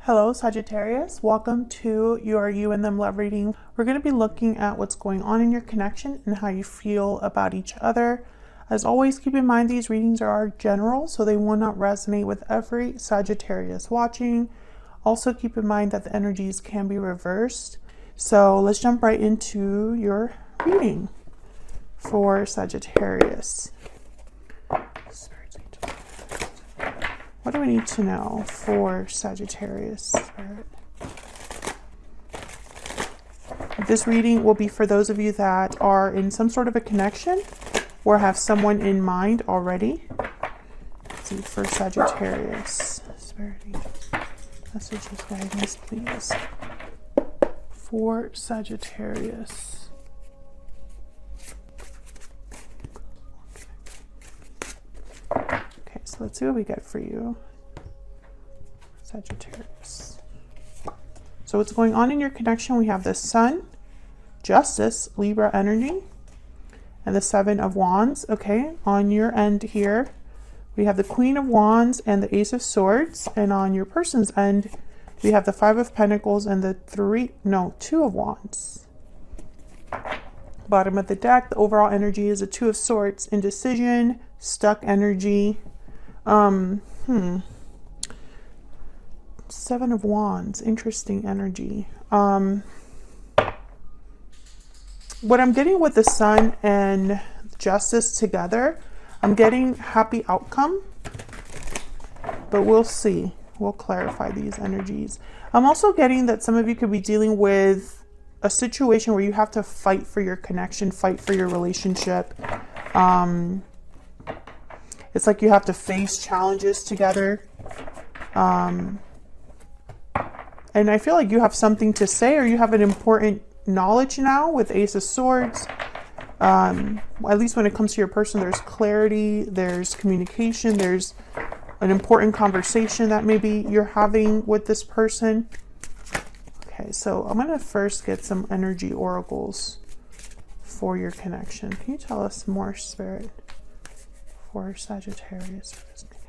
Hello Sagittarius, welcome to your You and Them love reading. We're going to be looking at what's going on in your connection and how you feel about each other. As always, keep in mind these readings are general, so they will not resonate with every Sagittarius watching. Also keep in mind that the energies can be reversed. So let's jump right into your reading for Sagittarius. What do we need to know for Sagittarius? This reading will be for those of you that are in some sort of a connection or have someone in mind already. Let's see, for Sagittarius. Spirit messages, guidance, please. For Sagittarius. Okay, so let's see what we get for you, Sagittarius. So what's going on in your connection? We have the Sun, Justice, Libra energy, and the Seven of Wands. Okay, on your end here, we have the Queen of Wands and the Ace of Swords. And on your person's end, we have the Five of Pentacles and the Two of Wands. Bottom of the deck, the overall energy is a Two of Swords, indecision, stuck energy. Seven of Wands, interesting energy. What I'm getting with the Sun and Justice together, I'm getting happy outcome, but we'll see. We'll clarify these energies. I'm also getting that some of you could be dealing with a situation where you have to fight for your connection, fight for your relationship. It's like you have to face challenges together. And I feel like you have something to say, or you have an important knowledge now with Ace of Swords. At least when it comes to your person, there's clarity, there's communication, there's an important conversation that maybe you're having with this person. Okay, so I'm going to first get some energy oracles for your connection. Can you tell us more, Spirit, for Sagittarius for this connection?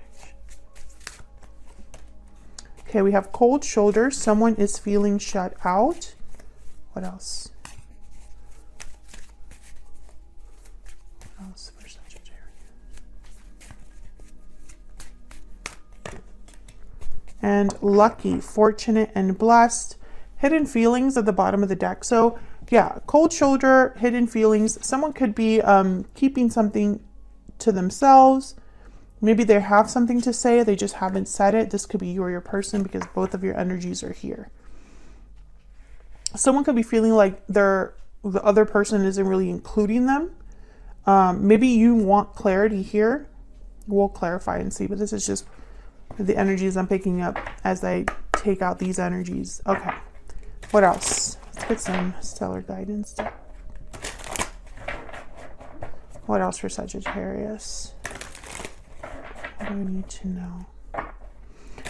Okay, we have cold shoulders. Someone is feeling shut out. What else? What else for Sagittarius? And lucky, fortunate, and blessed. Hidden feelings at the bottom of the deck. So yeah, cold shoulder, hidden feelings. Someone could be keeping something to themselves. Maybe they have something to say, they just haven't said it. This could be you or your person because both of your energies are here. Someone could be feeling like the other person isn't really including them. Maybe you want clarity here. We'll clarify and see, but this is just the energies I'm picking up as I take out these energies. Okay, what else? Let's get some stellar guidance. What else for Sagittarius? What do we need to know?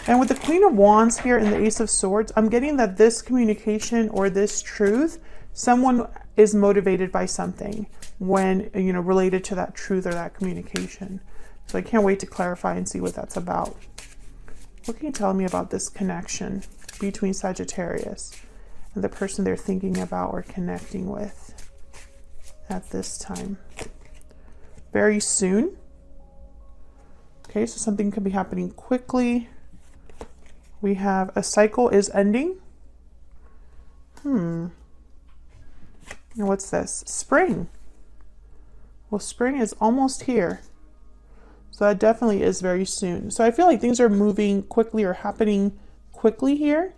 And with the Queen of Wands here and the Ace of Swords, I'm getting that this communication or this truth, someone is motivated by something when, you know, related to that truth or that communication. So I can't wait to clarify and see what that's about. What can you tell me about this connection between Sagittarius and the person they're thinking about or connecting with at this time? Very soon. Okay, so something could be happening quickly. We have a cycle is ending. And what's this? Spring. Well, spring is almost here. So that definitely is very soon. So I feel like things are moving quickly or happening quickly here.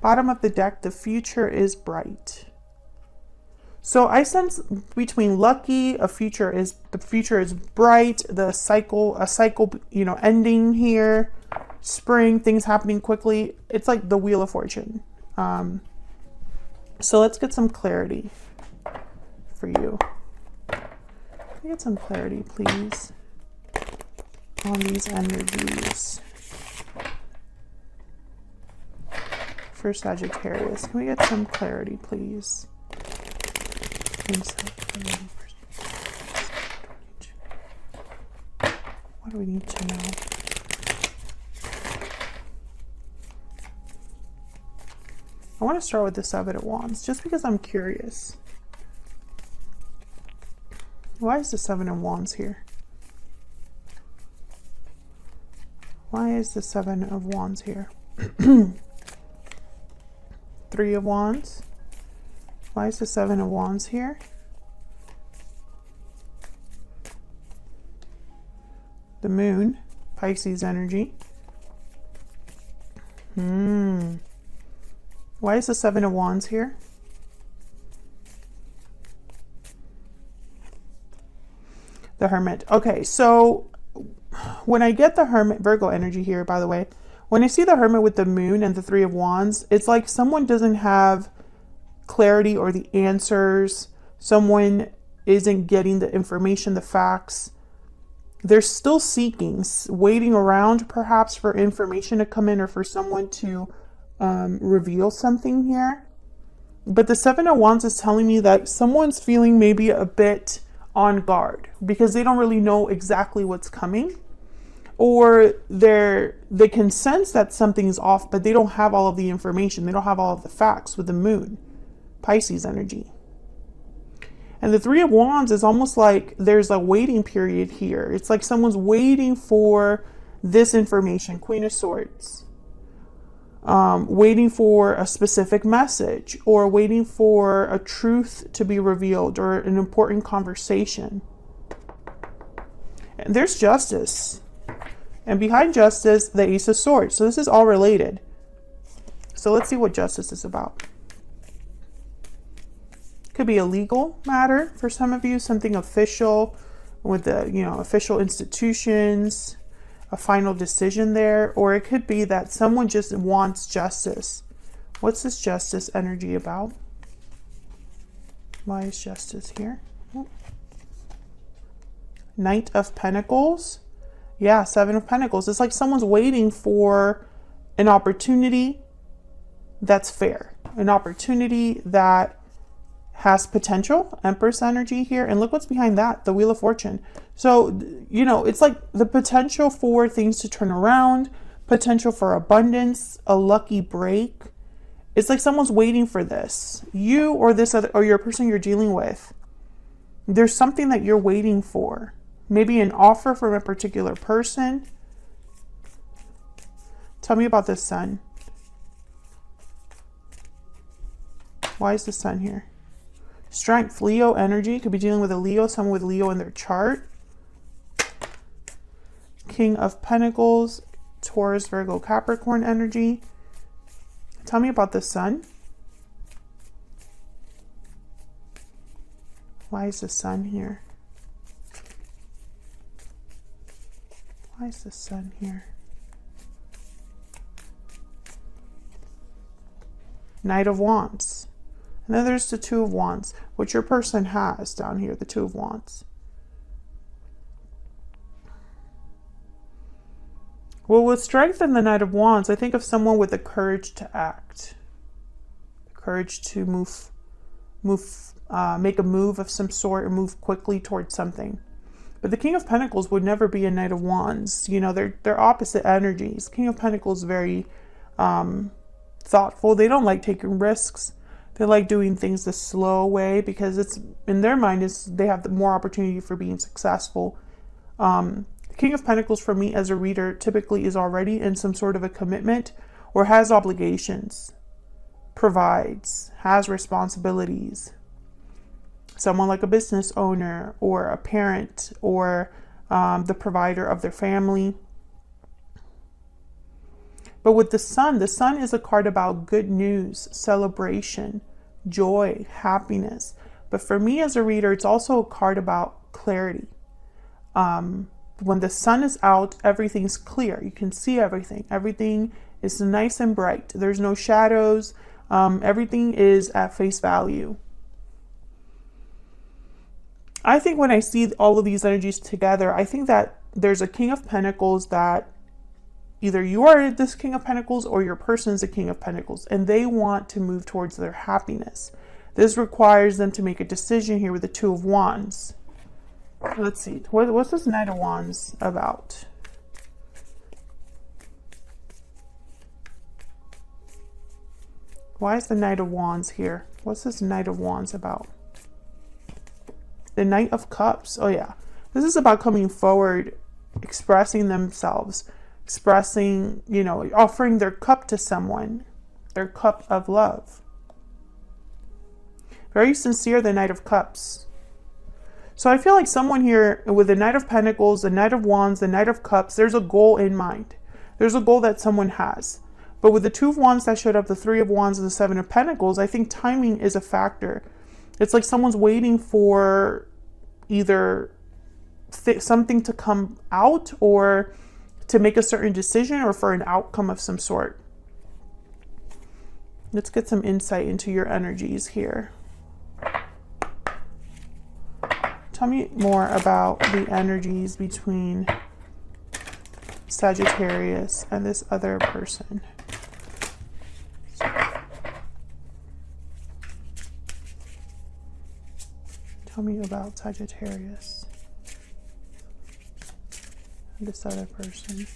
Bottom of the deck, the future is bright. So I sense between lucky, the future is bright, a cycle, you know, ending here, spring, things happening quickly. It's like the Wheel of Fortune. So let's get some clarity for you. Can we get some clarity, please, on these energies for Sagittarius? Can we get some clarity, please? What do we need to know? I want to start with the Seven of Wands, just because I'm curious. Why is the Seven of Wands here? Why is the Seven of Wands here? Three of Wands. Why is the Seven of Wands here? The Moon, Pisces energy. Why is the Seven of Wands here? The Hermit. Okay, so when I get the Hermit, Virgo energy here, by the way, when I see the Hermit with the Moon and the Three of Wands, it's like someone doesn't have clarity or the answers. Someone isn't getting the information, the facts. They're still seeking, waiting around perhaps for information to come in or for someone to reveal something here. But the Seven of Wands is telling me that someone's feeling maybe a bit on guard because they don't really know exactly what's coming, or they can sense that something's off, but they don't have all of the information. They don't have all of the facts with the Moon, Pisces energy. And the Three of Wands is almost like there's a waiting period here. It's like someone's waiting for this information, Queen of Swords. Waiting for a specific message, or waiting for a truth to be revealed, or an important conversation. And there's Justice. And behind Justice, the Ace of Swords. So this is all related. So let's see what Justice is about. Could be a legal matter for some of you, something official with the, official institutions, a final decision there, or it could be that someone just wants justice. What's this Justice energy about? Why is Justice here? Knight of Pentacles. Yeah, Seven of Pentacles. It's like someone's waiting for an opportunity that's fair, an opportunity that has potential. Empress energy here. And look what's behind that, the Wheel of Fortune. So, it's like the potential for things to turn around, potential for abundance, a lucky break. It's like someone's waiting for this. You or this other, or your person you're dealing with. There's something that you're waiting for. Maybe an offer from a particular person. Tell me about this Sun. Why is the Sun here? Strength, Leo energy. Could be dealing with a Leo, someone with Leo in their chart. King of Pentacles, Taurus, Virgo, Capricorn energy. Tell me about the Sun. Why is the Sun here? Why is the Sun here? Knight of Wands. And then there's the Two of Wands, which your person has down here, the Two of Wands. Well, with Strength and the Knight of Wands, I think of someone with the courage to act. Courage to make a move of some sort or move quickly towards something. But the King of Pentacles would never be a Knight of Wands. They're opposite energies. King of Pentacles very thoughtful. They don't like taking risks. They like doing things the slow way because it's in their mind they have more opportunity for being successful. King of Pentacles for me as a reader typically is already in some sort of a commitment or has obligations, provides, has responsibilities. Someone like a business owner or a parent or the provider of their family. But with the Sun is a card about good news, celebration, joy, happiness. But for me as a reader, it's also a card about clarity. When the Sun is out, everything's clear. You can see everything. Everything is nice and bright. There's no shadows. Everything is at face value. I think when I see all of these energies together, I think that there's a King of Pentacles that either you are this King of Pentacles or your person is a King of Pentacles, and they want to move towards their happiness. This requires them to make a decision here with the Two of Wands. Let's see. What's this Knight of Wands about? Why is the Knight of Wands here? What's this Knight of Wands about? The Knight of Cups. Oh yeah. This is about coming forward, expressing themselves, expressing, you know, offering their cup to someone, their cup of love. Very sincere, the Knight of Cups. So I feel like someone here with the Knight of Pentacles, the Knight of Wands, the Knight of Cups, there's a goal in mind. There's a goal that someone has. But with the Two of Wands that showed up, the Three of Wands, and the Seven of Pentacles, I think timing is a factor. It's like someone's waiting for either something to come out or to make a certain decision or for an outcome of some sort. Let's get some insight into your energies here. Tell me more about the energies between Sagittarius and this other person. Tell me about Sagittarius and this other person.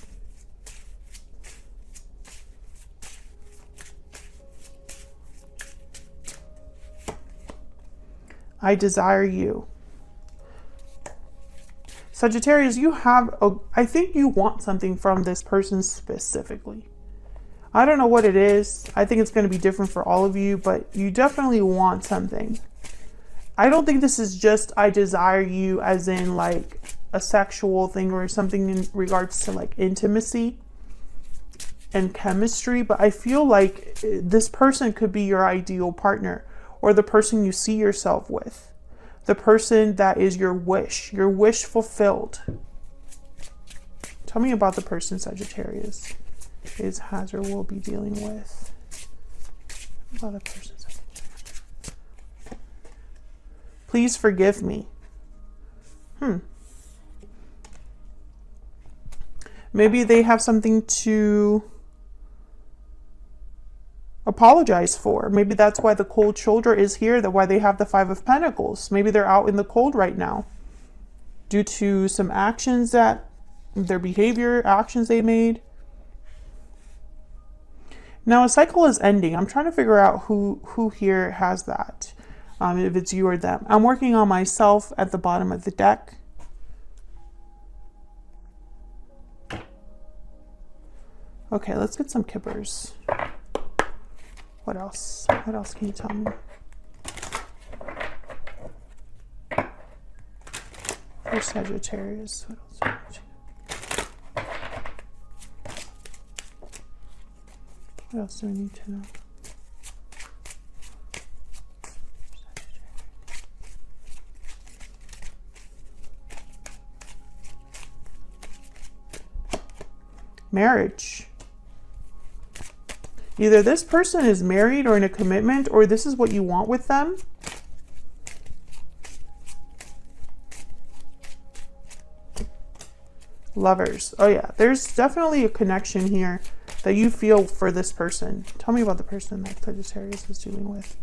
I desire you. Sagittarius, you have I think you want something from this person specifically. I don't know what it is. I think it's going to be different for all of you, but you definitely want something. I don't think this is just I desire you as in like a sexual thing or something in regards to like intimacy and chemistry, but I feel like this person could be your ideal partner or the person you see yourself with. The person that is your wish fulfilled. Tell me about the person Sagittarius has or will be dealing with. About the person Sagittarius. Please forgive me. Maybe they have something to apologize for. Maybe that's why the cold shoulder is here, that's why they have the Five of Pentacles. Maybe they're out in the cold right now due to some actions that their behavior, actions they made. Now a cycle is ending. I'm trying to figure out who here has that. If it's you or them. I'm working on myself at the bottom of the deck. Okay, let's get some kippers. What else? What else can you tell me? For Sagittarius, what else? What else do we need to know? Marriage. Either this person is married or in a commitment, or this is what you want with them. Lovers. Oh yeah, there's definitely a connection here that you feel for this person. Tell me about the person that Sagittarius is dealing with.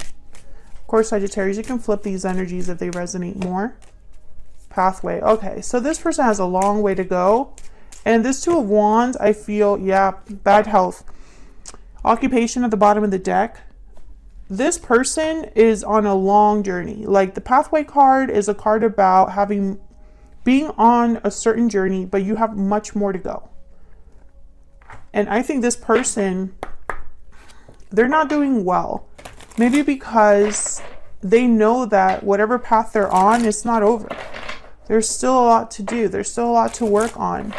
Of course, Sagittarius, you can flip these energies if they resonate more. Pathway. Okay, so this person has a long way to go. And this Two of Wands, I feel, yeah, bad health. Occupation at the bottom of the deck. This person is on a long journey. Like the Pathway card is a card about being on a certain journey, but you have much more to go. And I think this person, they're not doing well. Maybe because they know that whatever path they're on, it's not over. There's still a lot to do. There's still a lot to work on.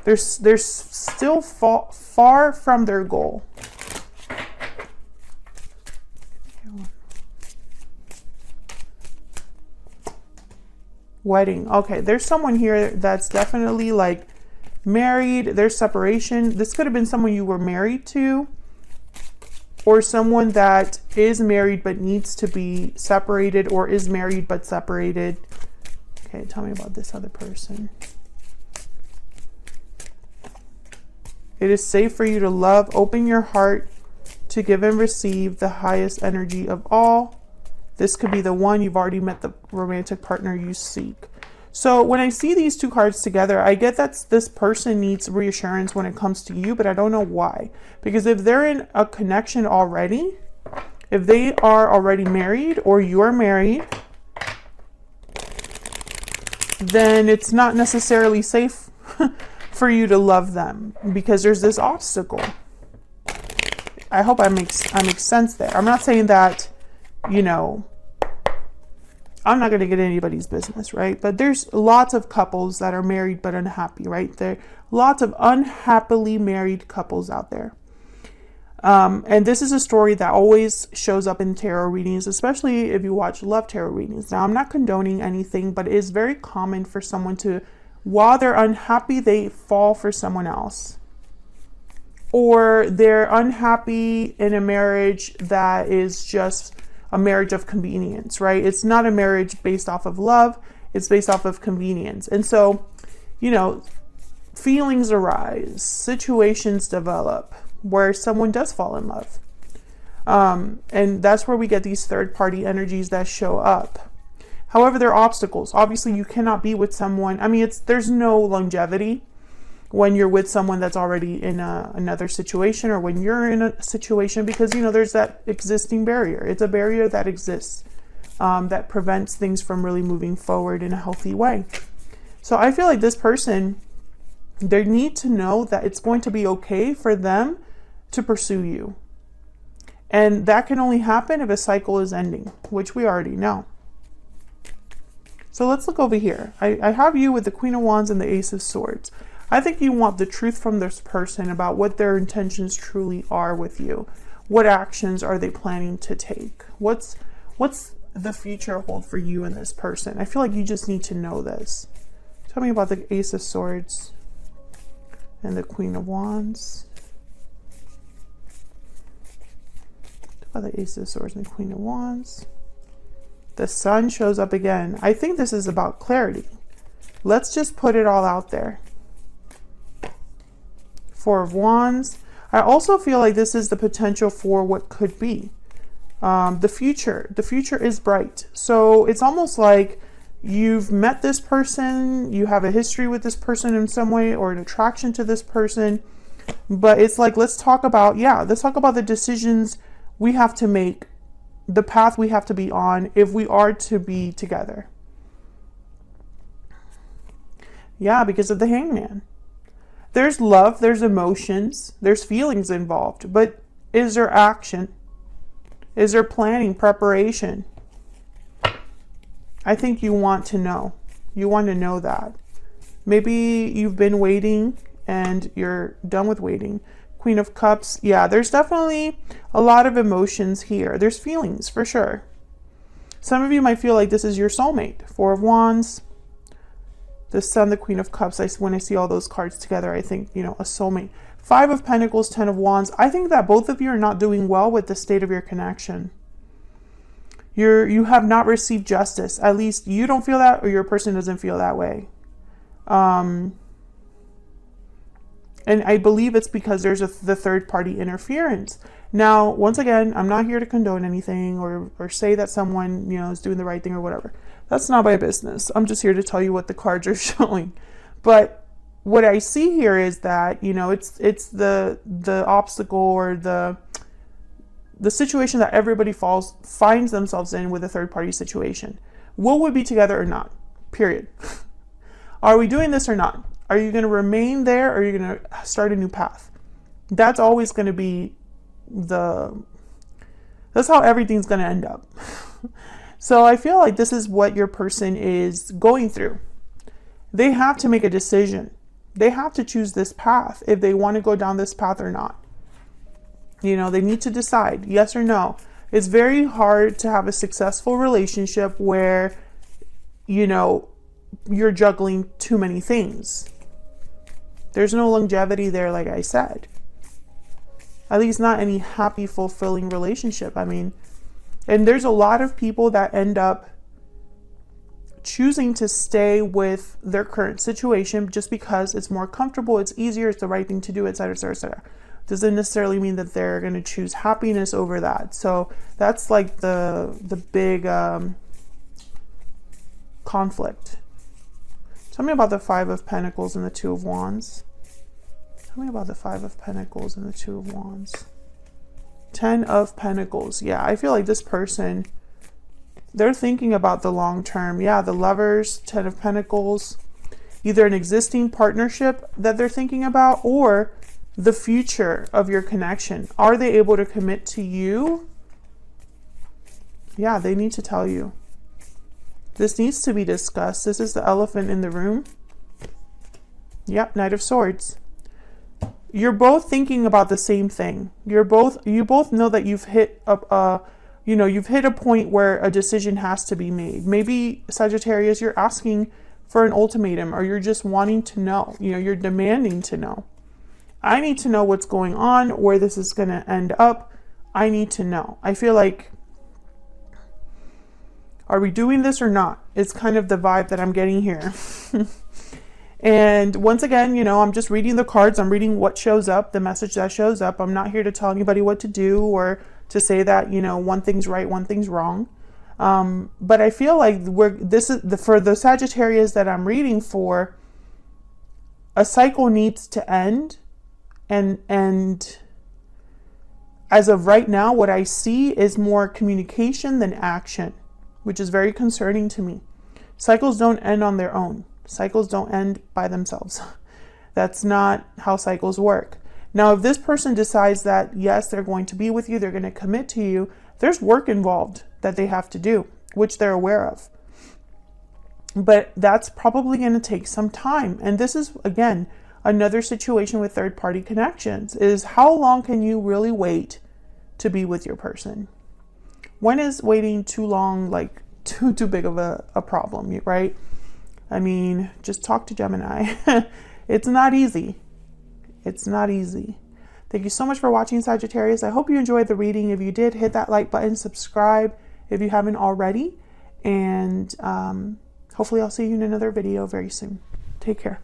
They're still far from their goal. Wedding. Okay, there's someone here that's definitely like married. There's separation. This could have been someone you were married to, or someone that is married but needs to be separated, or is married but separated. Okay, tell me about this other person. It is safe for you to love. Open your heart to give and receive the highest energy of all. This could be the one. You've already met the romantic partner you seek. So when I see these two cards together, I get that this person needs reassurance when it comes to you, but I don't know why. Because if they're in a connection already, if they are already married or you're married, then it's not necessarily safe for you to love them because there's this obstacle. I hope I make sense there. I'm not saying that, you know, I'm not going to get anybody's business, right? But there's lots of couples that are married but unhappy, right? There are lots of unhappily married couples out there. And this is a story that always shows up in tarot readings, especially if you watch love tarot readings. Now, I'm not condoning anything, but it is very common for someone to, while they're unhappy, they fall for someone else. Or they're unhappy in a marriage that is just a marriage of convenience, right? It's not a marriage based off of love. It's based off of convenience. And so, you know, feelings arise, situations develop where someone does fall in love. And that's where we get these third-party energies that show up. However, there are obstacles. Obviously, you cannot be with someone. I mean, there's no longevity when you're with someone that's already in another situation, or when you're in a situation, because, you know, there's that existing barrier. It's a barrier that exists that prevents things from really moving forward in a healthy way. So I feel like this person, they need to know that it's going to be okay for them to pursue you. And that can only happen if a cycle is ending, which we already know. So let's look over here. I have you with the Queen of Wands and the Ace of Swords. I think you want the truth from this person about what their intentions truly are with you. What actions are they planning to take? What's the future hold for you and this person? I feel like you just need to know this. Tell me about the Ace of Swords and the Queen of Wands. Tell about the Ace of Swords and the Queen of Wands. The Sun shows up again. I think this is about clarity. Let's just put it all out there. Four of Wands. I also feel like this is the potential for what could be. The future is bright. So it's almost like you've met this person, you have a history with this person in some way, or an attraction to this person. But it's like, let's talk about the decisions we have to make, the path we have to be on if we are to be together. Yeah, because of the Hangman. There's love, there's emotions, there's feelings involved, but is there action? Is there planning, preparation? I think you want to know. You want to know that. Maybe you've been waiting and you're done with waiting. Queen of Cups. Yeah, there's definitely a lot of emotions here. There's feelings for sure. Some of you might feel like this is your soulmate. Four of Wands. The Sun, the Queen of Cups. When I see all those cards together, I think, you know, a soulmate. Five of Pentacles, Ten of Wands. I think that both of you are not doing well with the state of your connection. You have not received justice. At least you don't feel that, or your person doesn't feel that way. And I believe it's because there's the third party interference. Now, once again, I'm not here to condone anything or say that someone, you know, is doing the right thing or whatever. That's not my business. I'm just here to tell you what the cards are showing. But what I see here is that, you know, it's the obstacle or the situation that everybody finds themselves in with a third party situation. Will we be together or not? Period. Are we doing this or not? Are you going to remain there, or are you going to start a new path? That's always going to be that's how everything's going to end up. So I feel like this is what your person is going through. They have to make a decision. They have to choose this path if they want to go down this path or not. You know, they need to decide yes or no. It's very hard to have a successful relationship where, you know, you're juggling too many things. There's no longevity there, like I said. At least not any happy, fulfilling relationship. I mean, and there's a lot of people that end up choosing to stay with their current situation just because it's more comfortable, it's easier, it's the right thing to do, etc., etc., etc. doesn't necessarily mean that they're going to choose happiness over that. So that's like the big conflict. Tell me about the Five of Pentacles and the Two of Wands. Tell me about the Five of Pentacles and the Two of Wands. 10 of Pentacles. Yeah, I feel like this person, they're thinking about the long term. Yeah, the Lovers, 10 of Pentacles. Either an existing partnership that they're thinking about or the future of your connection. Are they able to commit to you? Yeah, they need to tell you. This needs to be discussed. This is the elephant in the room. Yep, Knight of Swords. You're both thinking about the same thing. You both know that you've hit you've hit a point where a decision has to be made. Maybe Sagittarius, you're asking for an ultimatum, or you're just wanting to know. You're demanding to know. I need to know what's going on, where this is going to end up. I need to know. I feel like, are we doing this or not? It's kind of the vibe that I'm getting here. And once again, I'm just reading the cards. I'm reading what shows up, the message that shows up. I'm not here to tell anybody what to do or to say that, one thing's right, one thing's wrong. But I feel like for the Sagittarius that I'm reading for, a cycle needs to end. And as of right now, what I see is more communication than action, which is very concerning to me. Cycles don't end on their own. Cycles don't end by themselves. That's not how cycles work. Now, if this person decides that, yes, they're going to be with you, they're going to commit to you, there's work involved that they have to do, which they're aware of. But that's probably going to take some time. And this is, again, another situation with third-party connections, is how long can you really wait to be with your person? When is waiting too long, like too big of a problem, right? I mean, just talk to Gemini. It's not easy. It's not easy. Thank you so much for watching, Sagittarius. I hope you enjoyed the reading. If you did, hit that like button, subscribe if you haven't already. And hopefully I'll see you in another video very soon. Take care.